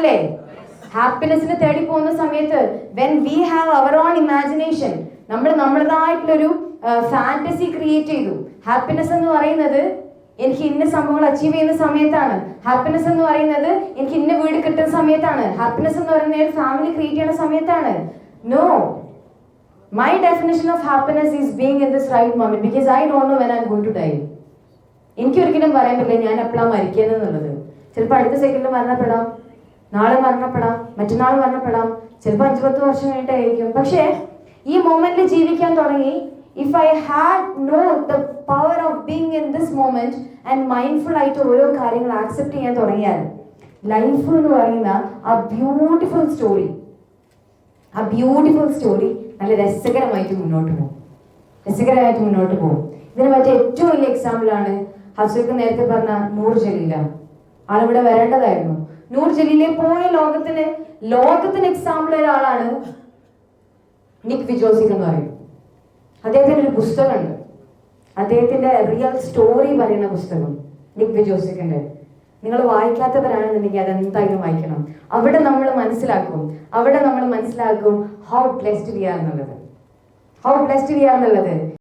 അല്ലേ? ഹാപ്പിനെസ്സിന് തേടി പോകുന്ന സമയത്ത് when we have our own imagination, നമ്മൾ നമ്മുടേതായിട്ടുള്ളൊരു ഫാന്റസി ക്രിയേറ്റ് ചെയ്തു. ഹാപ്പിനെസ് എന്ന് പറയുന്നത് എനിക്ക് ഇന്ന സംഭവങ്ങൾ അച്ചീവ് ചെയ്യുന്ന സമയത്താണ്. ഹാപ്പിനെസ് എന്ന് പറയുന്നത് എനിക്ക് ഇന്ന വീട് കിട്ടുന്ന സമയത്താണ്. ഹാപ്പിനെസ് എന്ന് പറയുന്നത് ഒരു ഫാമിലി ക്രിയേറ്റ് ചെയ്യുന്ന സമയത്താണ്. No, my definition of happiness is being in this right moment, because I don't know when I am going to die. എനിക്ക് ഒരിക്കലും പറയാൻ പറ്റില്ല ഞാൻ എപ്പോഴാണ് മരിക്കുന്നത് എന്നുള്ളത്. ചിലപ്പോൾ അടുത്ത സെക്കൻഡിൽ മരണപ്പെടാം, നാളെ മരണപ്പെടാം, മറ്റന്നാൾ മരണപ്പെടാം, ചിലപ്പോൾ 5-10 വർഷം കഴിഞ്ഞിട്ടായിരിക്കും. പക്ഷേ ഈ മൊമെന്റിൽ ജീവിക്കാൻ തുടങ്ങി, if I had know the power of being in this moment and mindful ആയിട്ട് ഓരോ കാര്യങ്ങൾ ആക്സെപ്റ്റ് ചെയ്യാൻ തുടങ്ങിയാൽ ലൈഫ് എന്ന് പറയുന്ന ആ ബ്യൂട്ടിഫുൾ സ്റ്റോറി നല്ല രസകരമായിട്ട് മുന്നോട്ട് പോകും. ഇതിന് പറ്റിയ ഏറ്റവും വലിയ എക്സാമ്പിളാണ് ഹസൂർക്ക് നേരത്തെ പറഞ്ഞ നൂർ ജലീല. ആളിവിടെ വരേണ്ടതായിരുന്നു. നൂർ ജലീലെ പോയ ലോകത്തിന് എക്സാമ്പിൾ ഒരാളാണ് നിക് വിജോസിക് എന്ന് പറയും. അദ്ദേഹത്തിന്റെ ഒരു പുസ്തകമുണ്ട്, അദ്ദേഹത്തിന്റെ റിയൽ സ്റ്റോറി പറയുന്ന പുസ്തകം നിക് വിജോസിക്കിന്റെ. നിങ്ങൾ വായിക്കാത്തവരാണെന്നുണ്ടെങ്കിൽ അതെന്തായാലും വായിക്കണം. അവിടെ നമ്മൾ മനസ്സിലാക്കും ഹൗ ബ്ലെസ്ഡ് വി ആർ എന്നുള്ളത്.